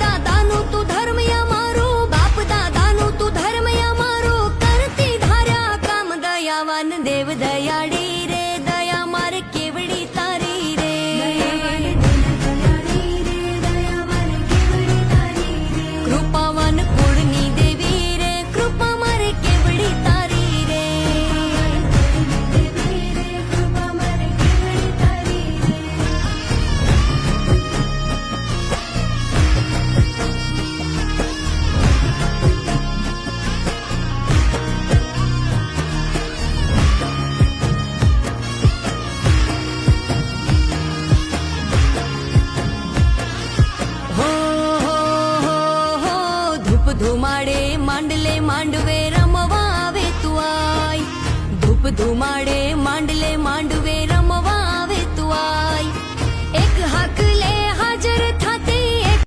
દાદાનું તું ધર્મ અમારું, બાપ દાદાનું તું ધર્મ અમારું, કરતી ધાર્યા કામ દયાવાન દેવ દયાળી રે, દયા મારે કેવડી તારી રે, કૃપાવાન કુળની દેવી રે, કૃપા મારે કેવડી તારી રે, ધુમાડે માંડલે માંડવે રમવા આવે તું આય, ધૂપ ધુમાડે માંડલે માંડવે